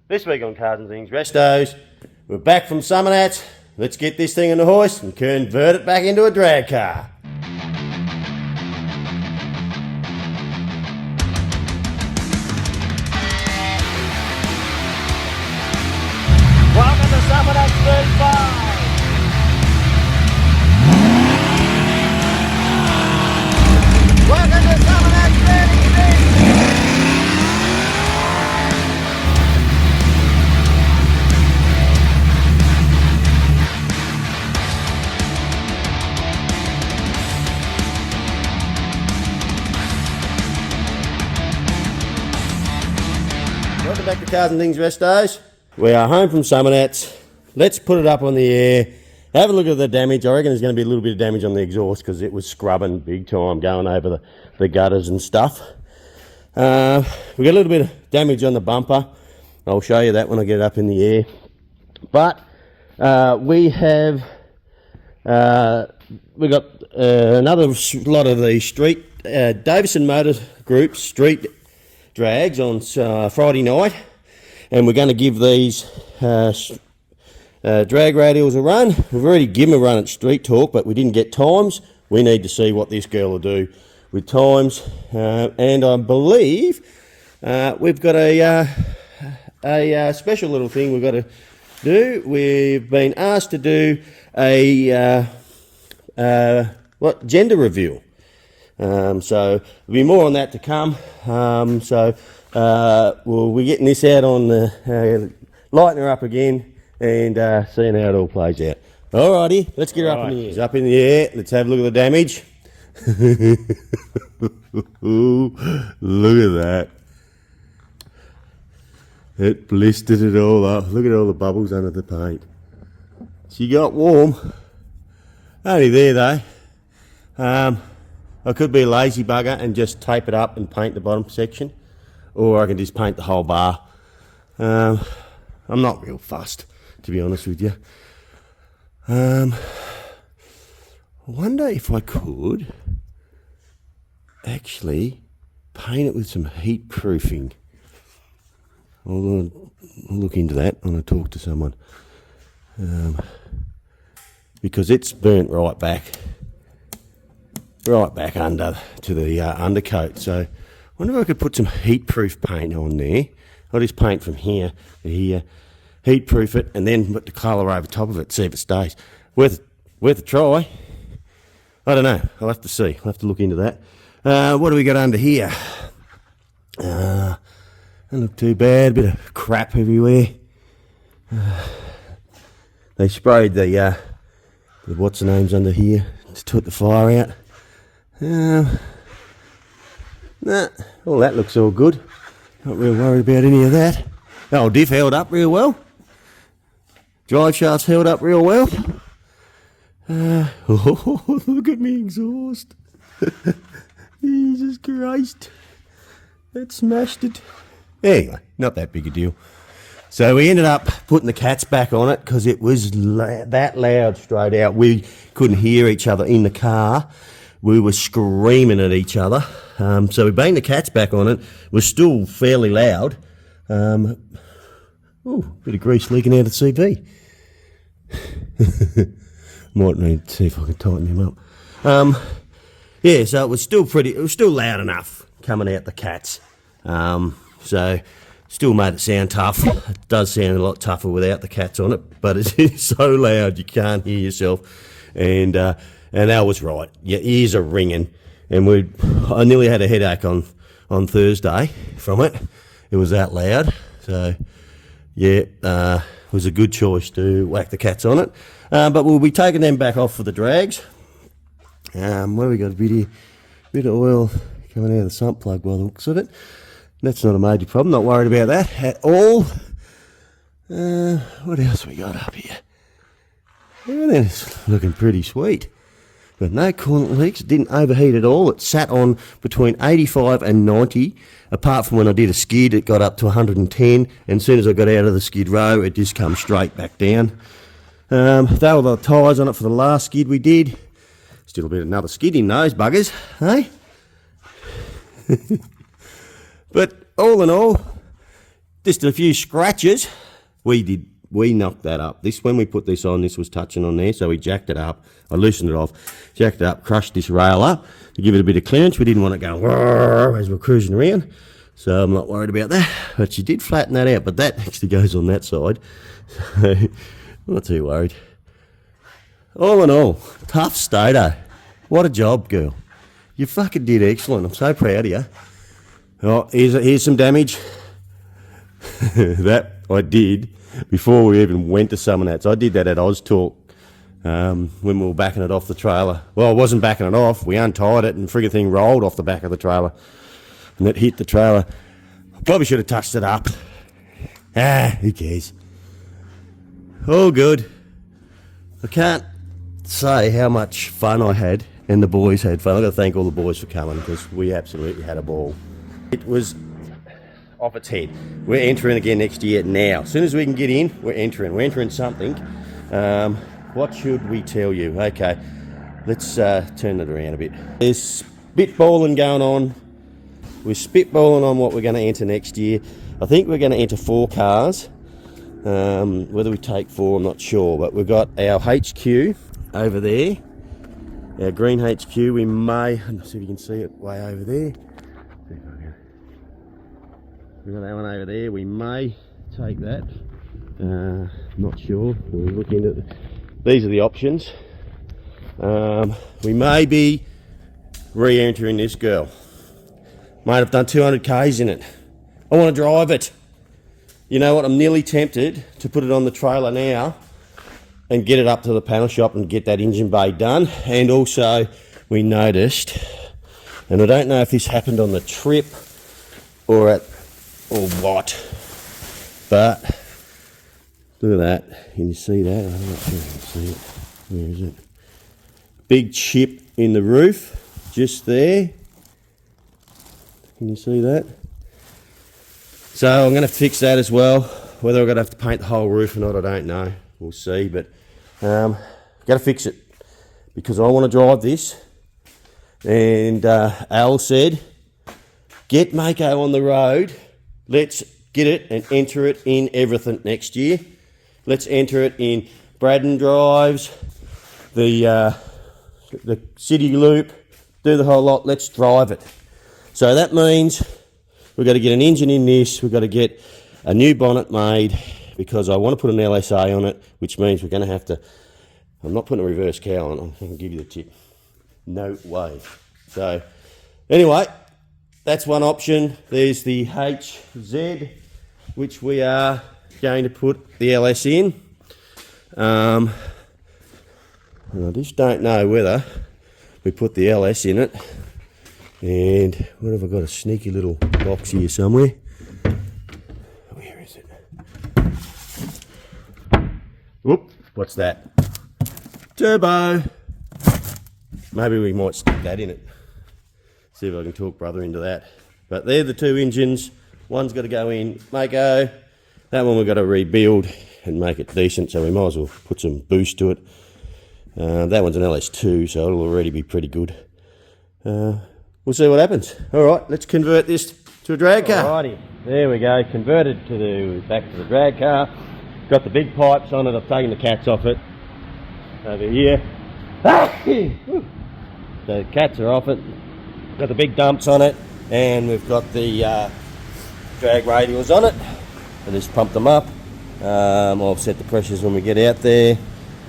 This week on Cars and Things Restos, we're back from Summernats. Let's get this thing on the hoist and convert it back into a drag car. Welcome to Summernats 35. Welcome to Summernats 36. Welcome back to Cars and Things Restos. We are home from Summernats. Let's put it up on the air. Have a look at the damage. I reckon there's going to be a little bit of damage on the exhaust because it was scrubbing big time going over the gutters and stuff. We got a little bit of damage on the bumper. I'll show you that when I get it up in the air. But we got another lot of the street Davison Motor Group street drags on Friday night, and we're going to give these drag radials a run. We've already given a run at Street Talk, but we didn't get times. We need to see what this girl will do with times, and I believe we've got a special little thing we've got to do. We've been asked to do a gender reveal. So there'll be more on that to come. We'll be getting this out on the lighting her up again and seeing how it all plays out. Alrighty, let's get her up in the air. She's up in the air. Let's have a look at the damage. Look at that. It blistered it all up. Look at all the bubbles under the paint. She got warm. Only there though. I could be a lazy bugger and just tape it up and paint the bottom section, or I can just paint the whole bar. I'm not real fussed, to be honest with you. I wonder if I could actually paint it with some heat proofing. I'll look into that when I talk to someone, because it's burnt right back under to the undercoat. So I wonder if I could put some heat proof paint on there. I'll just paint from here to here, heat proof it, and then put the colour over top of it, see if it stays. Worth a try. I don't know, I'll have to see. I'll have to look into that. What do we got under here? Doesn't look too bad, bit of crap everywhere. They sprayed the what's the names under here to put the fire out. All that looks all good. Not real worried about any of that. Oh, diff held up real well. Drive shafts held up real well. Oh, look at me exhaust. Jesus Christ. That smashed it. Anyway, not that big a deal. So we ended up putting the cats back on it because it was that loud straight out. We couldn't hear each other in the car. We were screaming at each other. So we banged the cats back on it. It was still fairly loud. Bit of grease leaking out of the CV. Might need to see if I can tighten him up. Yeah, so it was still loud enough coming out the cats. So still made it sound tough. It does sound a lot tougher without the cats on it, but it is so loud you can't hear yourself. And Al was right. Your ears are ringing. And I nearly had a headache on Thursday from it. It was that loud. So, yeah, it was a good choice to whack the cats on it. But we'll be taking them back off for the drags. What have we got? A bit of oil coming out of the sump plug by the looks of it. That's not a major problem. Not worried about that at all. What else we got up here? Everything's looking pretty sweet. But no coolant leaks. It didn't overheat at all. It sat on between 85 and 90. Apart from when I did a skid, it got up to 110. And as soon as I got out of the skid row, it just come straight back down. They were the tyres on it for the last skid we did. Still a bit of another skid in those buggers, hey? But all in all, just a few scratches. We knocked that up. When we put this on, this was touching on there, so we jacked it up. I loosened it off, jacked it up, crushed this rail up to give it a bit of clearance. We didn't want it going as we're cruising around, so I'm not worried about that. But she did flatten that out, but that actually goes on that side, so I'm not too worried. All in all, tough Stato. What a job, girl. You fucking did excellent. I'm so proud of you. Oh, here's some damage. That I did before we even went to summon that. So I did that at Oztalk when we were backing it off the trailer. Well, I wasn't backing it off. We untied it and the friggin' thing rolled off the back of the trailer. And it hit the trailer. Probably should have touched it up. Who cares? All good. I can't say how much fun I had, and the boys had fun. I've got to thank all the boys for coming because we absolutely had a ball. It was off its head. We're entering again next year now. As soon as we can get in, we're entering. We're entering something. What should we tell you? Okay, let's turn it around a bit. There's spitballing going on. We're spitballing on what we're going to enter next year. I think we're going to enter 4 cars. Whether we take 4, I'm not sure. But we've got our HQ over there. Our green HQ. We may, let's see if you can see it way over there. We've got that one over there. We may take that. Not sure. We'll look into it. These are the options. We may be re-entering this girl. Mate, I've done 200 Ks in it. I want to drive it. You know what? I'm nearly tempted to put it on the trailer now and get it up to the panel shop and get that engine bay done. And also, we noticed, and I don't know if this happened on the trip or what, but look at that. Can you see that? I'm not sure you can see it. Where is it? Big chip in the roof, just there. Can you see that? So I'm going to fix that as well. Whether I'm going to have to paint the whole roof or not, I don't know. We'll see, but got to fix it because I want to drive this. And Al said, get Mako on the road. Let's get it and enter it in everything next year. Let's enter it in Braddon drives, the city loop, do the whole lot. Let's drive it. So that means we've got to get an engine in this. We've got to get a new bonnet made because I want to put an LSA on it, which means we're going to have to. I'm not putting a reverse cowl on. I can give you the tip. No way. So anyway. That's one option. There's the HZ, which we are going to put the LS in. And I just don't know whether we put the LS in it. And what have I got? A sneaky little box here somewhere. Where is it? Whoop! What's that? Turbo. Maybe we might stick that in it. See if I can talk brother into that. But they're the 2 engines. One's got to go in Mako. That one we've got to rebuild and make it decent, so we might as well put some boost to it. That one's an LS2, so it'll already be pretty good. We'll see what happens. All right, let's convert this to a drag car. Alrighty, there we go. Converted back to the drag car. Got the big pipes on it. I've taken the cats off it over here. So the cats are off it. Got the big dumps on it, and we've got the drag radials on it. I just pump them up. I'll set the pressures when we get out there.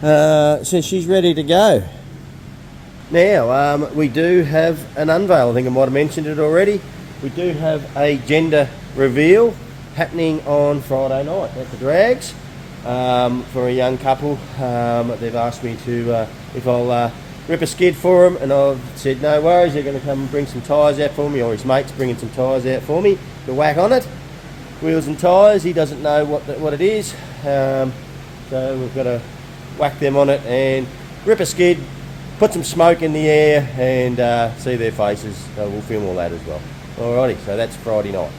So she's ready to go. Now, we do have an unveil. I think I might have mentioned it already. We do have a gender reveal happening on Friday night at the drags for a young couple. They've asked me to if I'll rip a skid for them, and I've said no worries. They're going to come and bring some tyres out for me, or his mate's bringing some tyres out for me to whack on it. Wheels and tyres. He doesn't know what it is, so we've got to whack them on it and rip a skid, put some smoke in the air, and see their faces. We'll film all that as well. Alrighty, so that's Friday night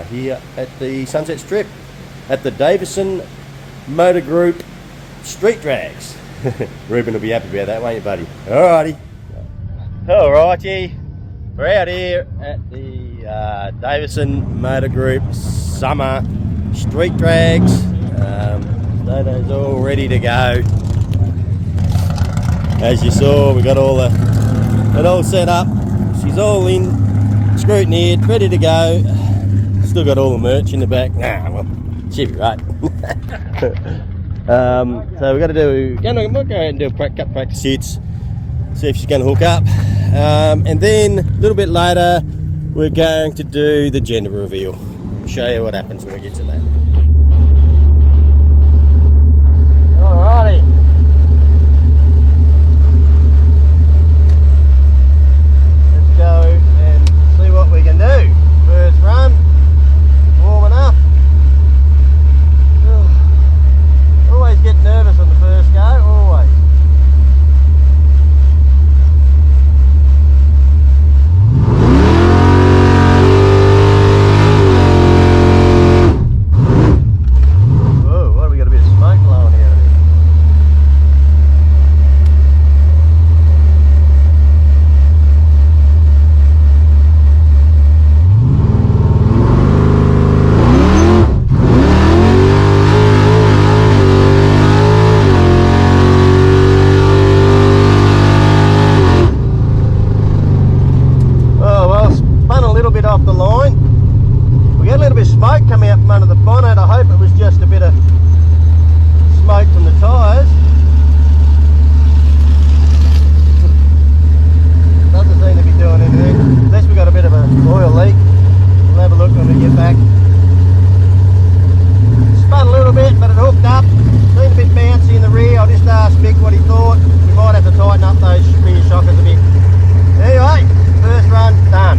here at the Sunset Strip at the Davison Motor Group Street Drags. Ruben will be happy about that, won't you, buddy? Alrighty. Alrighty. We're out here at the Davison Motor Group Summer street drags. Stato's all ready to go. As you saw, we got it all set up. She's all in, scrutineered, ready to go. Still got all the merch in the back. Nah, well, she'll be right. So we're we'll go ahead and do a couple practice hits, see if she's going to hook up. And then a little bit later, we're going to do the gender reveal. I'll show you what happens when we get to that. Alrighty. Let's go and see what we can do. First run, warming up. Always get nervous on the first go, always. Whoa, what have we got, a bit of smoke blowing out of here? Off the line. We got a little bit of smoke coming out from under the bonnet. I hope it was just a bit of smoke from the tyres. Doesn't seem to be doing anything, unless we got a bit of an oil leak. We'll have a look when we get back. Spun a little bit, but it hooked up. Seemed a bit bouncy in the rear. I just asked Mick what he thought. We might have to tighten up those rear shockers a bit. Anyway, first run done.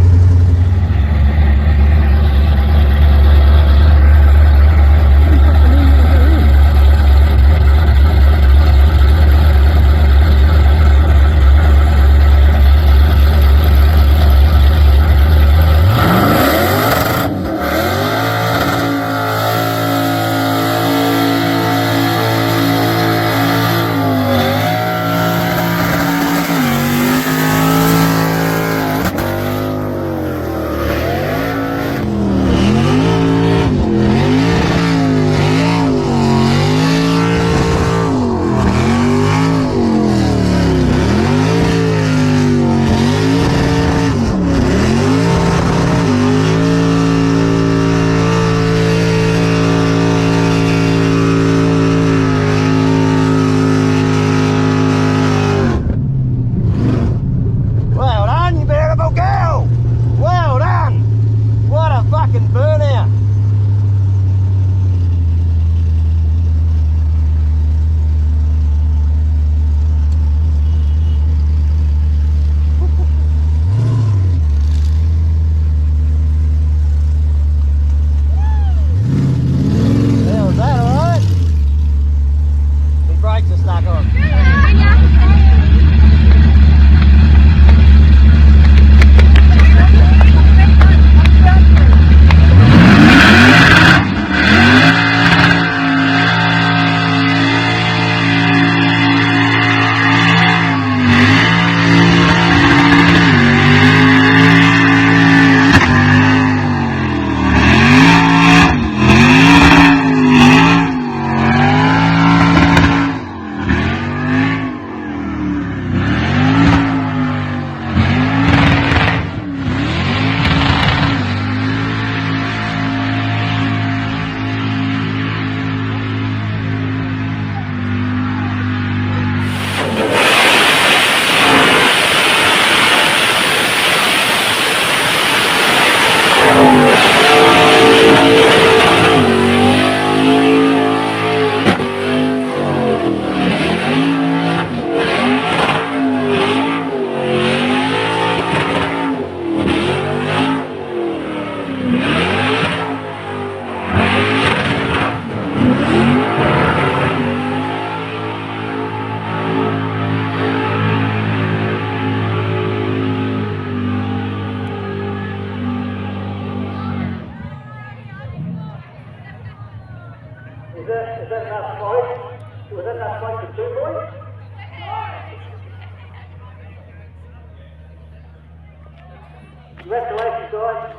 Congratulations, guys.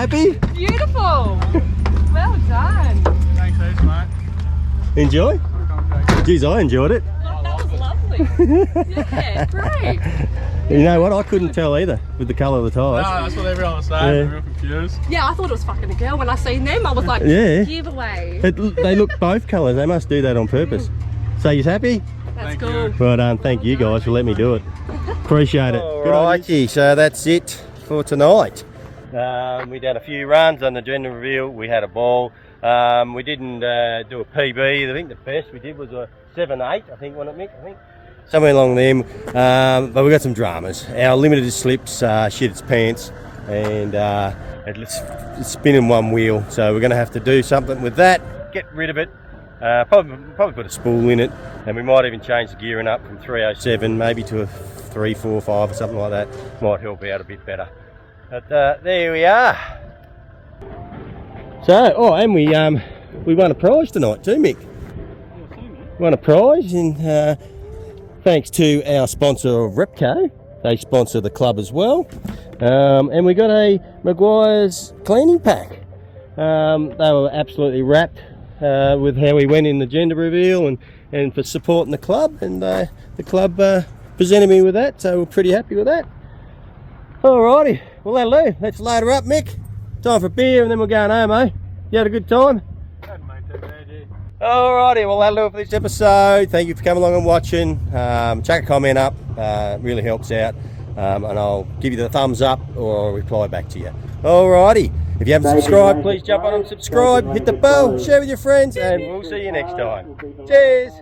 happy? Beautiful. Well done. Thanks, heaps, mate. Enjoy? Geez, I enjoyed it. That was lovely. Yeah, great. You know what? I couldn't tell either with the colour of the tyres. No, that's what everyone was saying. They're real confused. Yeah, I thought it was fucking a girl when I seen them. I was like, Yeah. giveaway. They look both colours. They must do that on purpose. So you happy? That's Thank cool. you. Well, thank you guys for letting me do it. Appreciate it. Alrighty, so that's it for tonight. We did a few runs on the gender reveal. We had a ball. We didn't do a PB. I think the best we did was a 7-8. I think, wasn't it, Mick? I think somewhere along them. But we got some dramas. Our limited slips shit its pants, and it's spinning one wheel. So we're going to have to do something with that. Get rid of it. Probably put a spool in it, and we might even change the gearing up from 307 maybe to a 345 or something like that. Might help out a bit better. But there we are. So, and we won a prize tonight too, Mick. We won a prize, and thanks to our sponsor of Repco. They sponsor the club as well. And we got a Maguire's cleaning pack. They were absolutely wrapped with how we went in the gender reveal, and for supporting the club, and the club presented me with that, so we're pretty happy with that. Alrighty, well that'll do. Let's load her up, Mick. Time for beer, and then we're going home, eh? You had a good time? Alrighty, well that'll do it for this episode. Thank you for coming along and watching. Chuck a comment up, really helps out, and I'll give you the thumbs up or I'll reply back to you. Alrighty, if you haven't subscribed, please jump on and subscribe, hit the bell, share with your friends, and we'll see you next time. Cheers!